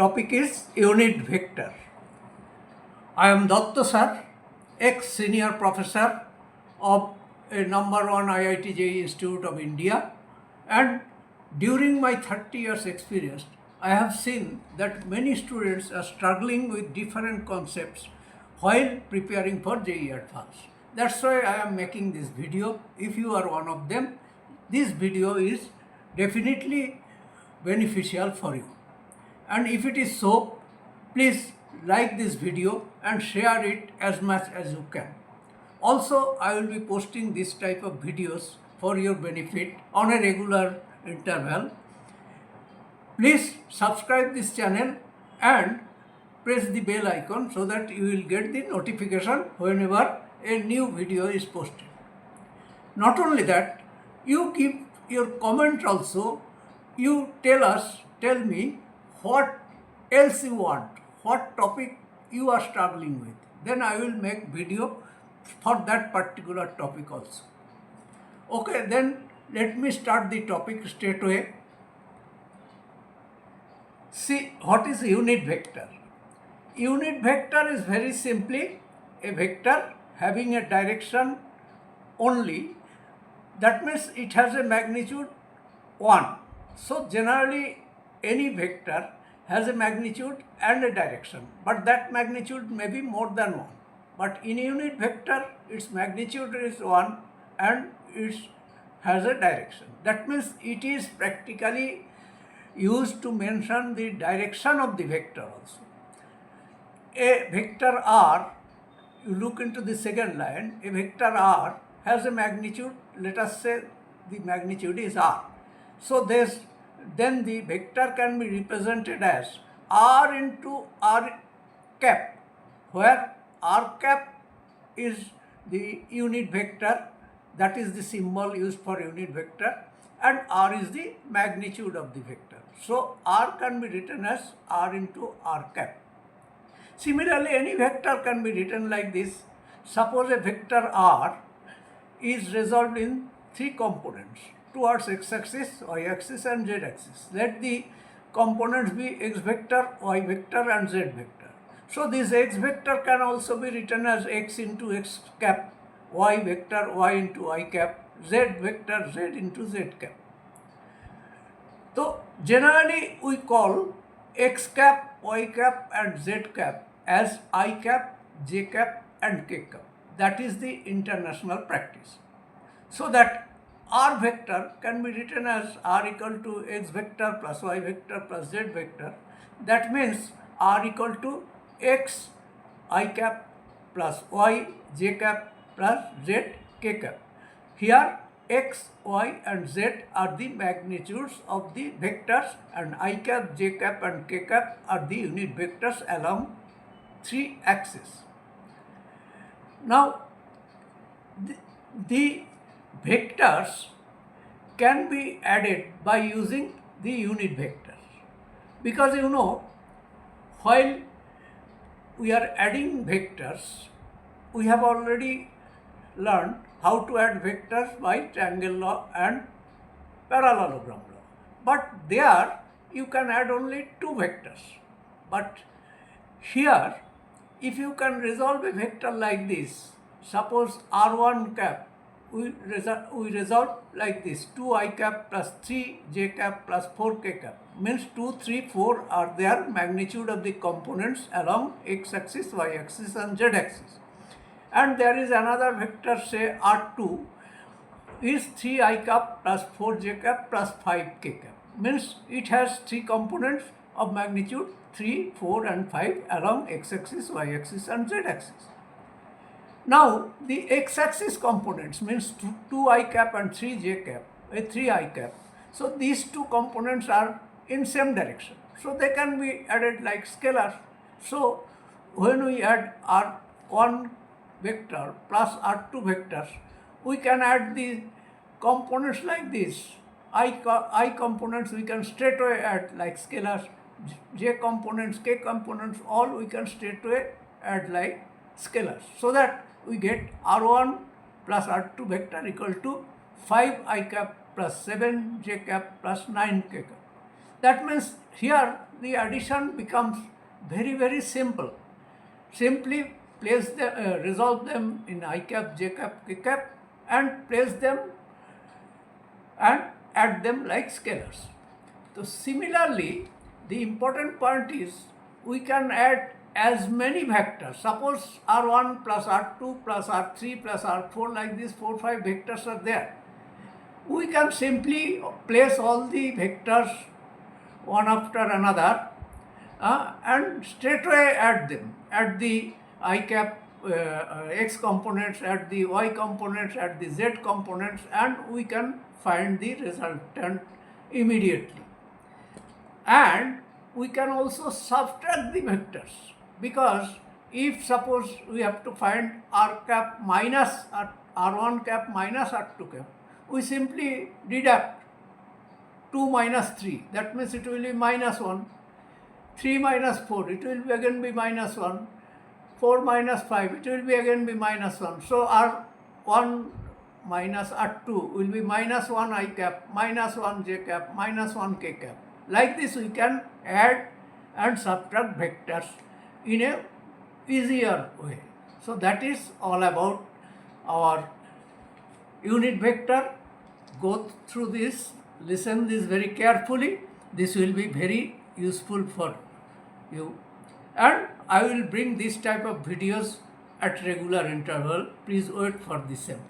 Topic is unit vector. I am Datta Sir, ex-senior professor of a #1 IITJEE Institute of India, and during my 30 years experience, I have seen that many students are struggling with different concepts while preparing for JEE Advanced. That's why I am making this video. If you are one of them, this video is definitely beneficial for you. And if it is so, please like this video and share it as much as you can. Also, I will be posting this type of videos for your benefit on a regular interval. Please subscribe this channel and press the bell icon so that you will get the notification whenever a new video is posted. Not only that, you give your comment also. You tell me what else you want, what topic you are struggling with. Then I will make video for that particular topic also. Okay, then let me start the topic straight away. See, what is unit vector? Unit vector is very simply a vector having a direction only. That means it has a magnitude 1. So generally any vector has a magnitude and a direction, but that magnitude may be more than 1. But in unit vector, its magnitude is 1 and it has a direction. That means it is practically used to mention the direction of the vector also. A vector R, you look into the second line, a vector R has a magnitude, let us say the magnitude is R. So then the vector can be represented as R into R cap, where R cap is the unit vector, that is the symbol used for unit vector, and R is the magnitude of the vector. So R can be written as R into R cap. Similarly, any vector can be written like this. Suppose a vector R is resolved in 3 components towards x-axis, y-axis and z-axis. Let the components be x vector, y vector and z vector. So this x vector can also be written as x into x cap, y vector, y into y cap, z vector, z into z cap. So generally we call x cap, y cap and z cap as I cap, j cap and k cap. That is the international practice. So that R vector can be written as R equal to x vector plus y vector plus z vector. That means R equal to x I cap plus y j cap plus z k cap. Here x, y and z are the magnitudes of the vectors and I cap, j cap and k cap are the unit vectors along 3 axes. Now the vectors can be added by using the unit vectors, because you know, while we are adding vectors, we have already learned how to add vectors by triangle law and parallelogram law. But there you can add only 2 vectors. But here, if you can resolve a vector like this, suppose R1 cap, we resolve like this: 2i cap plus 3j cap plus 4k cap. Means 2, 3, 4 are their magnitude of the components along x-axis, y-axis and z-axis. And there is another vector, say R2 is 3i cap plus 4j cap plus 5k cap. Means it has 3 components of magnitude 3, 4 and 5 along x-axis, y-axis and z-axis. Now the x-axis components means 2i cap and 3j cap, 3i cap. So these 2 components are in same direction. So they can be added like scalars. So when we add R1 vector plus R2 vectors, we can add the components like this. I components we can straight away add like scalars. J components, k components, all we can straight away add like scalars. So that we get R1 plus R2 vector equal to 5i cap plus 7j cap plus 9k cap. That means here the addition becomes very, very simple. Simply resolve them in I cap, J cap, K cap and place them and add them like scalars. So similarly, the important point is we can add as many vectors. Suppose R1 plus R2 plus R3 plus R4, like these 4, 5 vectors are there. We can simply place all the vectors one after another and straightway add them. Add the I cap x components, add the y components, add the z components, and we can find the resultant immediately. And we can also subtract the vectors, because if suppose we have to find r cap minus r1 cap minus r2 cap, we simply deduct 2 minus 3, that means it will be minus 1, 3 minus 4, it will be again be minus 1, 4 minus 5, it will be again be minus 1. So R1 minus R2 will be minus 1 I cap, minus 1 J cap, minus 1 K cap. Like this we can add and subtract vectors in a easier way. So that is all about our unit vector. Go through this, listen this very carefully. This will be very useful for you. And I will bring this type of videos at regular interval. Please wait for the same.